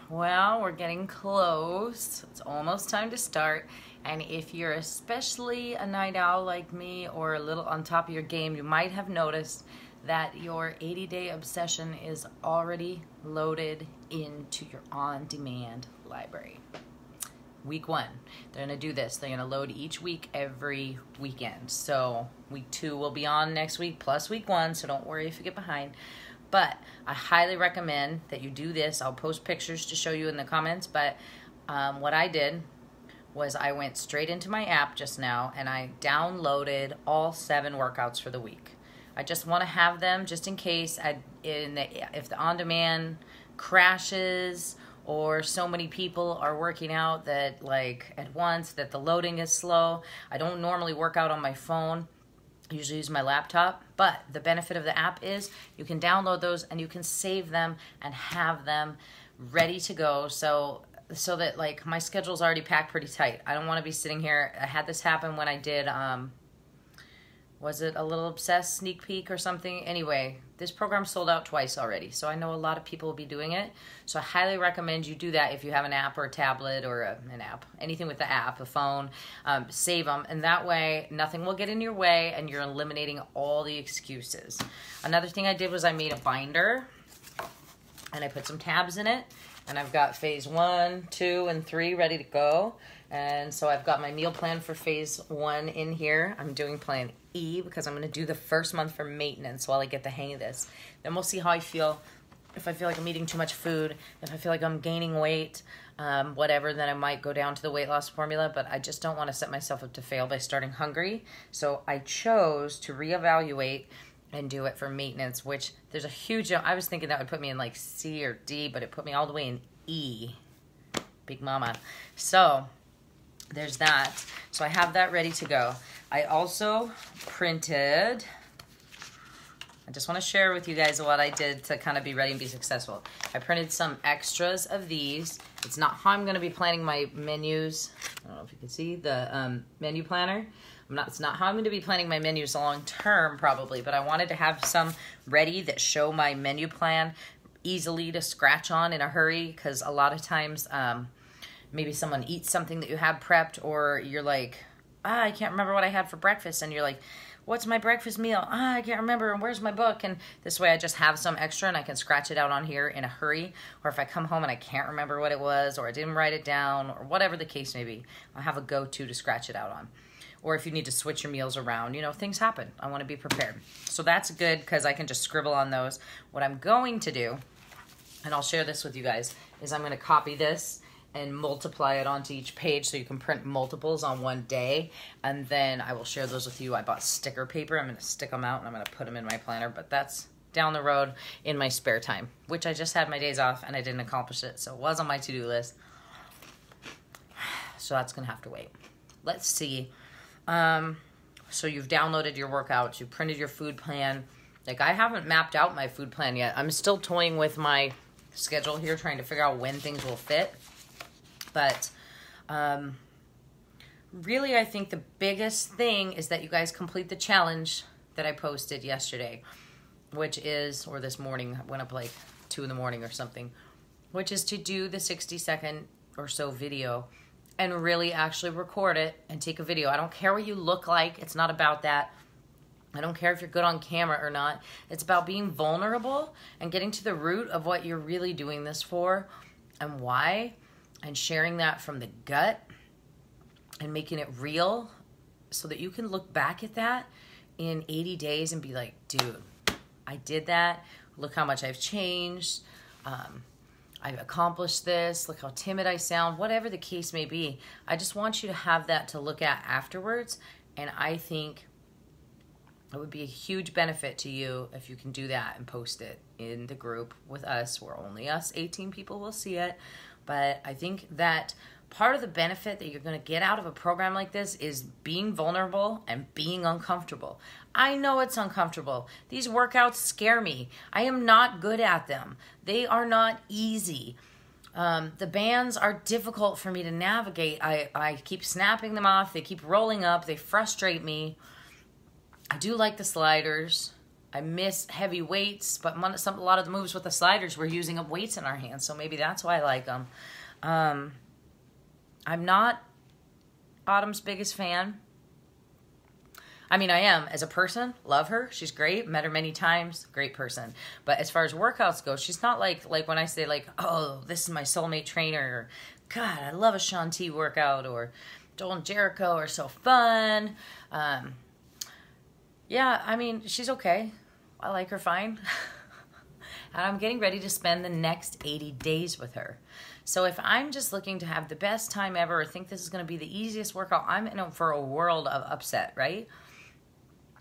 Well, we're getting close. It's almost time to start. And if you're especially a night owl like me or a little on top of your game, you might have noticed that your 80-day obsession is already loaded into your on-demand library. Week 1, they're going to do this. They're going to load each week every weekend. So week 2 will be on next week plus week 1, so don't worry if you get behind. But I highly recommend that you do this. I'll post pictures to show you in the comments. But what I did was I went straight into my app just now and I downloaded all 7 workouts for the week. I just want to have them just in case if the on-demand crashes or so many people are working out that like at once that the loading is slow. I don't normally work out on my phone. I usually use my laptop, but the benefit of the app is you can download those and you can save them and have them ready to go so that like my schedule's already packed pretty tight. I don't want to be sitting here. I had this happen when I did was it a Little Obsessed sneak peek or something? Anyway, this program sold out twice already, so I know a lot of people will be doing it. So I highly recommend you do that if you have an app or a tablet or an app, anything with the app, a phone, save them. And that way, nothing will get in your way and you're eliminating all the excuses. Another thing I did was I made a binder and I put some tabs in it. And I've got phase 1, 2, and 3 ready to go. And so I've got my meal plan for phase 1 in here. I'm doing plan E because I'm going to do the first month for maintenance while I get the hang of this. Then we'll see how I feel. If I feel like I'm eating too much food, if I feel like I'm gaining weight, whatever, then I might go down to the weight loss formula. But I just don't want to set myself up to fail by starting hungry. So I chose to reevaluate and do it for maintenance, which there's a huge, I was thinking that would put me in like C or D, but it put me all the way in E. Big mama. So there's that. So I have that ready to go. I also printed, I just want to share with you guys what I did to kind of be ready and be successful. I printed some extras of these. It's not how I'm going to be planning my menus. I don't know if you can see the menu planner. It's not how I'm going to be planning my menus long term probably, but I wanted to have some ready that show my menu plan easily to scratch on in a hurry, because a lot of times maybe someone eats something that you have prepped, or you're like, I can't remember what I had for breakfast, and you're like, what's my breakfast meal? I can't remember, and where's my book? And this way I just have some extra and I can scratch it out on here in a hurry. Or if I come home and I can't remember what it was, or I didn't write it down, or whatever the case may be, I'll have a go-to to scratch it out on. Or if you need to switch your meals around, you know, things happen. I want to be prepared. So that's good because I can just scribble on those. What I'm going to do, and I'll share this with you guys, is I'm going to copy this and multiply it onto each page so you can print multiples on one day. And then I will share those with you. I bought sticker paper. I'm going to stick them out and I'm going to put them in my planner. But that's down the road in my spare time, which I just had my days off and I didn't accomplish it. So it was on my to-do list. So that's going to have to wait. Let's see. So you've downloaded your workouts, you printed your food plan. Like, I haven't mapped out my food plan yet. I'm still toying with my schedule here, trying to figure out when things will fit. But really, I think the biggest thing is that you guys complete the challenge that I posted yesterday, which is, or this morning, I went up like 2 in the morning or something, which is to do the 60-second or so video and really actually record it and take a video. I don't care what you look like. It's not about that. I don't care if you're good on camera or not. It's about being vulnerable and getting to the root of what you're really doing this for and why, and sharing that from the gut and making it real so that you can look back at that in 80 days and be like, dude, I did that. Look how much I've changed. I've accomplished this. Look how timid I sound. Whatever the case may be, I just want you to have that to look at afterwards. And I think it would be a huge benefit to you if you can do that and post it in the group with us, where only us 18 people will see it. But I think that part of the benefit that you're going to get out of a program like this is being vulnerable and being uncomfortable. I know it's uncomfortable. These workouts scare me. I am not good at them. They are not easy. The bands are difficult for me to navigate. I keep snapping them off. They keep rolling up. They frustrate me. I do like the sliders. I miss heavy weights, but a lot of the moves with the sliders, we're using up weights in our hands, so maybe that's why I like them. I'm not Autumn's biggest fan. I mean, I am as a person, love her. She's great, met her many times, great person. But as far as workouts go, she's not like when I say like, oh, this is my soulmate trainer, or God, I love a Shaun T workout, or Joel and Jericho are so fun. Yeah, I mean, she's okay. I like her fine. And I'm getting ready to spend the next 80 days with her. So if I'm just looking to have the best time ever, or think this is going to be the easiest workout, I'm in for a world of upset, right?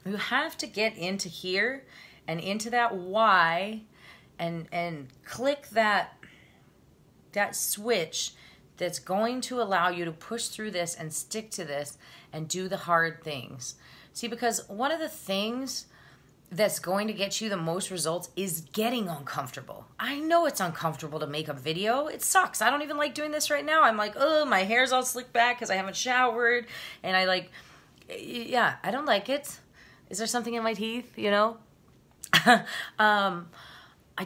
You have to get into here and into that why, and click that switch that's going to allow you to push through this and stick to this and do the hard things. See, because one of the things that's going to get you the most results is getting uncomfortable. I know it's uncomfortable to make a video. It sucks. I don't even like doing this right now. I'm like, oh, my hair's all slicked back because I haven't showered. And I don't like it. Is there something in my teeth, you know? I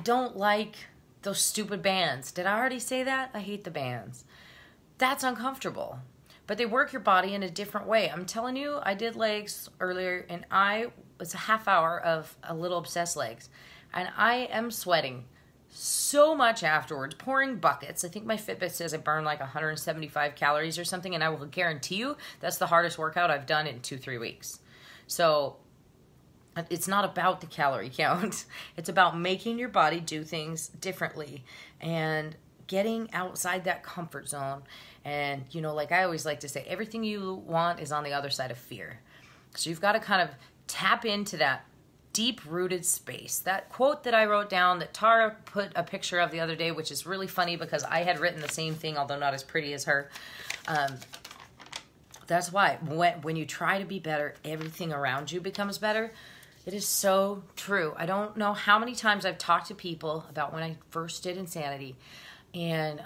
don't like those stupid bands. Did I already say that? I hate the bands. That's uncomfortable. But they work your body in a different way. I'm telling you, I did legs earlier, and it's a half hour of a little obsessed legs. And I am sweating so much afterwards, pouring buckets. I think my Fitbit says I burn like 175 calories or something, and I will guarantee you that's the hardest workout I've done in 2-3 weeks. So it's not about the calorie count. It's about making your body do things differently and getting outside that comfort zone. And, you know, like I always like to say, everything you want is on the other side of fear. So you've got to kind of tap into that deep-rooted space. That quote that I wrote down that Tara put a picture of the other day, which is really funny because I had written the same thing, although not as pretty as her. That's why when you try to be better, everything around you becomes better. It is so true. I don't know how many times I've talked to people about when I first did Insanity, and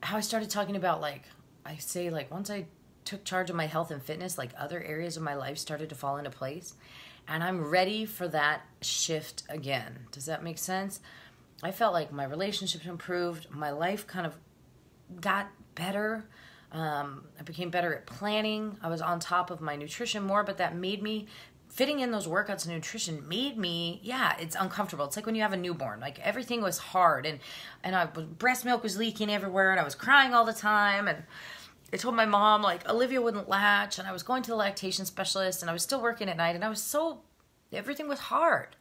how I started talking about, like, I say, like, once I took charge of my health and fitness, like, other areas of my life started to fall into place. And I'm ready for that shift again. Does that make sense? I felt like my relationships improved. My life kind of got better. I became better at planning. I was on top of my nutrition more, but that made me, fitting in those workouts and nutrition made me, it's uncomfortable. It's like when you have a newborn, like everything was hard, and breast milk was leaking everywhere, and I was crying all the time, and I told my mom, like, Olivia wouldn't latch, and I was going to the lactation specialist, and I was still working at night, and everything was hard.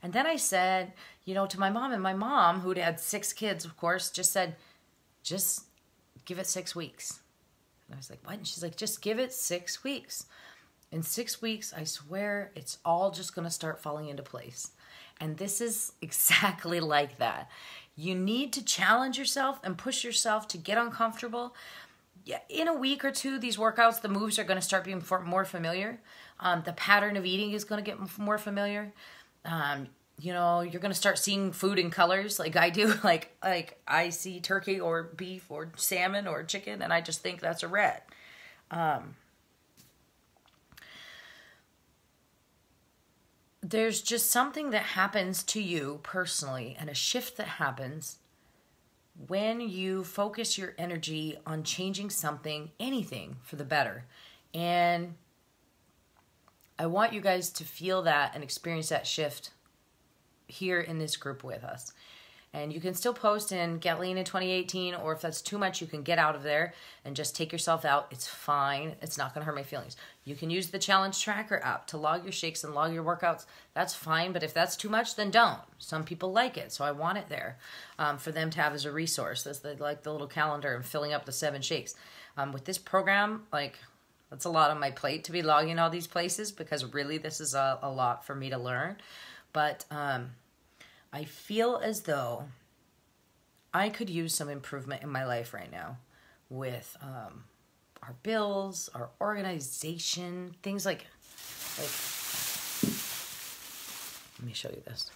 And then I said, you know, to my mom, and my mom, who'd had 6 kids, of course, just said, just give it 6 weeks. And I was like, what? And she's like, just give it 6 weeks. In 6 weeks, I swear, it's all just going to start falling into place. And this is exactly like that. You need to challenge yourself and push yourself to get uncomfortable. Yeah, in a week or two, these workouts, the moves are going to start being more familiar. The pattern of eating is going to get more familiar. You know, you're going to start seeing food in colors like I do. Like I see turkey or beef or salmon or chicken, and I just think that's a red. There's just something that happens to you personally, and a shift that happens when you focus your energy on changing something, anything, for the better. And I want you guys to feel that and experience that shift here in this group with us. And you can still post and get lean in 2018, or if that's too much, you can get out of there and just take yourself out. It's fine. It's not going to hurt my feelings. You can use the challenge tracker app to log your shakes and log your workouts. That's fine, but if that's too much, then don't. Some people like it, so I want it there for them to have as a resource. They like the little calendar and filling up the 7 shakes. With this program, like, that's a lot on my plate to be logging all these places, because really this is a lot for me to learn. But I feel as though I could use some improvement in my life right now with our bills, our organization, things like, let me show you this.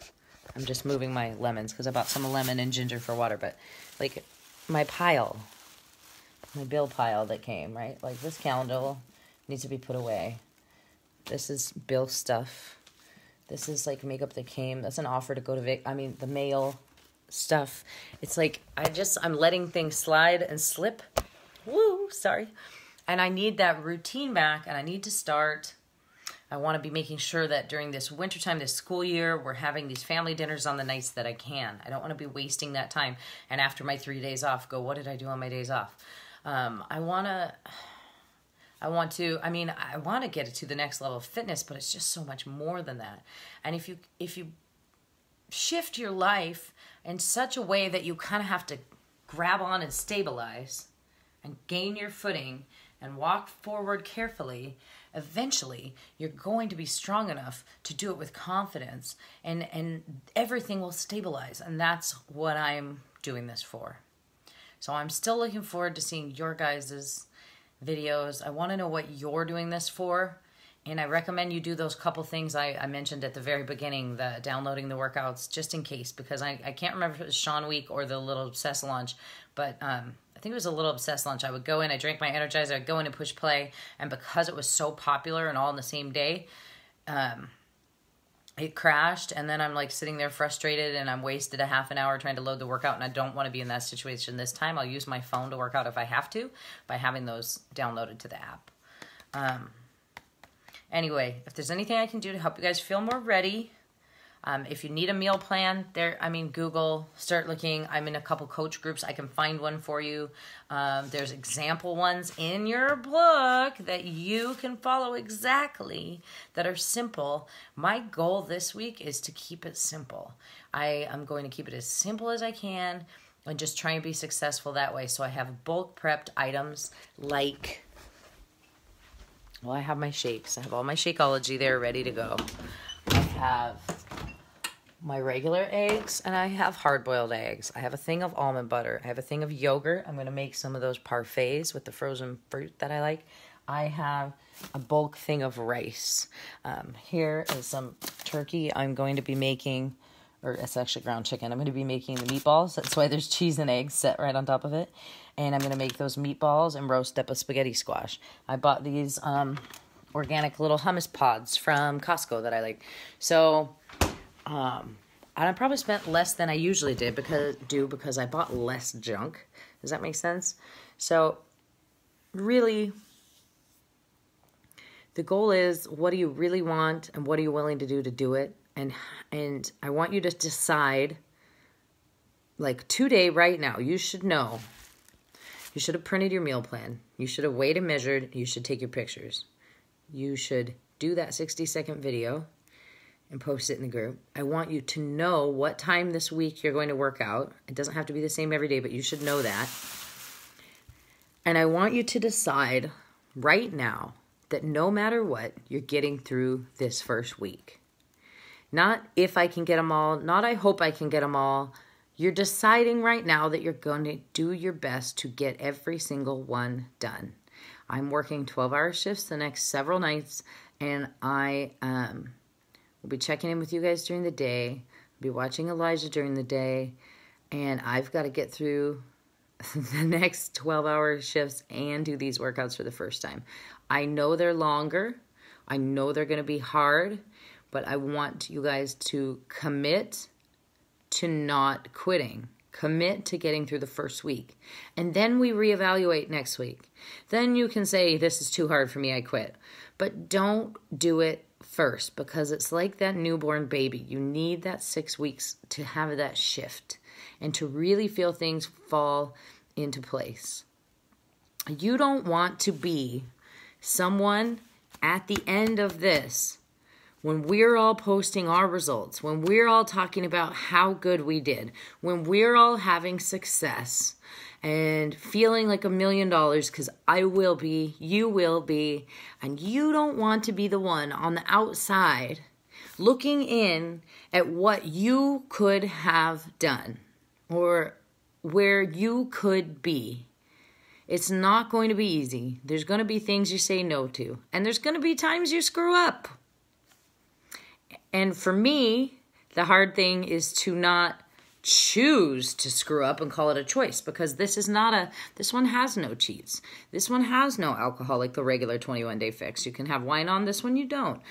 I'm just moving my lemons because I bought some lemon and ginger for water, but like my bill pile that came, right? Like this calendar needs to be put away. This is bill stuff. This is like makeup that came. That's an offer to go to the mail stuff. It's like I'm letting things slide and slip. Woo, sorry. And I need that routine back, and I need to start. I want to be making sure that during this wintertime, this school year, we're having these family dinners on the nights that I can. I don't want to be wasting that time. And after my 3 days off, go, what did I do on my days off? I want to get it to the next level of fitness, but it's just so much more than that. And if you shift your life in such a way that you kind of have to grab on and stabilize and gain your footing and walk forward carefully, eventually you're going to be strong enough to do it with confidence, and everything will stabilize. And that's what I'm doing this for. So I'm still looking forward to seeing your guys' videos. I want to know what you're doing this for. And I recommend you do those couple things I mentioned at the very beginning, the downloading the workouts, just in case, because I can't remember if it was Sean Week or the Little Obsessed launch, but I think it was a Little Obsessed launch. I would go in, I drank my Energizer, I'd go in and push play, and because it was so popular and all in the same day, it crashed, and then I'm like sitting there frustrated, and I'm wasted a half an hour trying to load the workout, and I don't want to be in that situation this time. I'll use my phone to work out if I have to by having those downloaded to the app. Anyway, if there's anything I can do to help you guys feel more ready, if you need a meal plan, Google, start looking. I'm in a couple coach groups. I can find one for you. There's example ones in your book that you can follow exactly, that are simple. My goal this week is to keep it simple. I am going to keep it as simple as I can and just try and be successful that way. So I have bulk prepped items like... Well, I have my shakes. I have all my Shakeology there ready to go. I have my regular eggs, and I have hard-boiled eggs. I have a thing of almond butter. I have a thing of yogurt. I'm going to make some of those parfaits with the frozen fruit that I like. I have a bulk thing of rice. Here is some turkey I'm going to be making, or it's actually ground chicken. I'm going to be making the meatballs. That's why there's cheese and eggs set right on top of it. And I'm going to make those meatballs and roast up a spaghetti squash. I bought these organic little hummus pods from Costco that I like. So I probably spent less than I usually because I bought less junk. Does that make sense? So really, the goal is, what do you really want and what are you willing to do it? And I want you to decide, like today, right now, you should know. You should have printed your meal plan. You should have weighed and measured. You should take your pictures. You should do that 60-second video and post it in the group. I want you to know what time this week you're going to work out. It doesn't have to be the same every day, but you should know that. And I want you to decide right now that no matter what, you're getting through this first week. Not if I can get them all, not I hope I can get them all. You're deciding right now that you're going to do your best to get every single one done. I'm working 12-hour shifts the next several nights, and I will be checking in with you guys during the day. I'll be watching Elijah during the day, and I've got to get through the next 12-hour shifts and do these workouts for the first time. I know they're longer. I know they're going to be hard, but I want you guys to commit to not quitting. Commit to getting through the first week. And then we reevaluate next week. Then you can say, this is too hard for me, I quit. But don't do it first, because it's like that newborn baby. You need that 6 weeks to have that shift and to really feel things fall into place. You don't want to be someone at the end of this, when we're all posting our results, when we're all talking about how good we did, when we're all having success and feeling like $1 million, because I will be, you will be, and you don't want to be the one on the outside looking in at what you could have done or where you could be. It's not going to be easy. There's going to be things you say no to, and there's going to be times you screw up. And for me, the hard thing is to not choose to screw up and call it a choice, because this one has no cheats. This one has no alcohol like the regular 21-day fix. You can have wine on, this one you don't.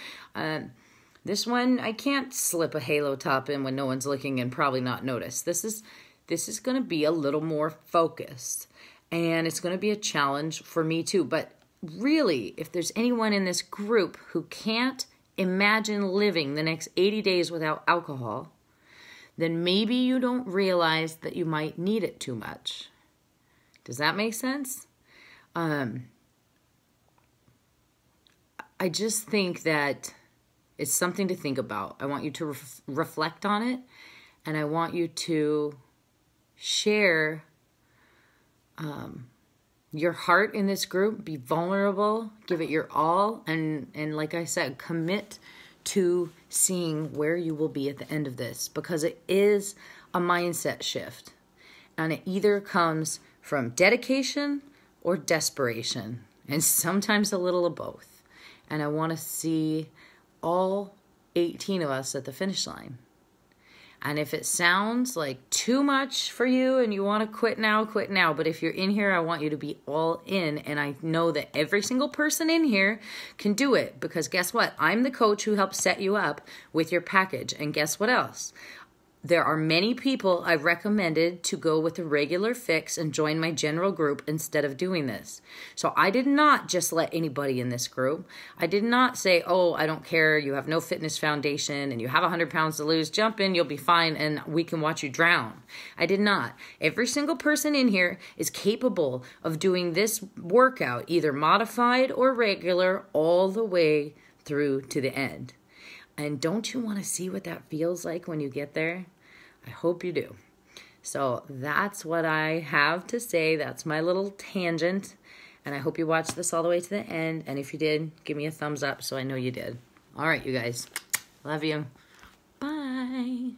This one, I can't slip a halo top in when no one's looking and probably not notice. This is going to be a little more focused, and it's going to be a challenge for me too. But really, if there's anyone in this group who can't imagine living the next 80 days without alcohol, then maybe you don't realize that you might need it too much. Does that make sense? I just think that it's something to think about. I want you to reflect on it, and I want you to share your heart in this group. Be vulnerable, give it your all, and like I said, commit to seeing where you will be at the end of this, because it is a mindset shift, and it either comes from dedication or desperation, and sometimes a little of both. And I want to see all 18 of us at the finish line. And if it sounds like too much for you and you want to quit now, quit now. But if you're in here, I want you to be all in. And I know that every single person in here can do it, because guess what? I'm the coach who helps set you up with your package. And guess what else? There are many people I've recommended to go with a regular fix and join my general group instead of doing this. So I did not just let anybody in this group. I did not say, oh, I don't care, you have no fitness foundation and you have 100 pounds to lose, jump in, you'll be fine, and we can watch you drown. I did not. Every single person in here is capable of doing this workout, either modified or regular, all the way through to the end. And don't you want to see what that feels like when you get there? I hope you do. So that's what I have to say. That's my little tangent. And I hope you watched this all the way to the end. And if you did, give me a thumbs up so I know you did. All right, you guys. Love you. Bye.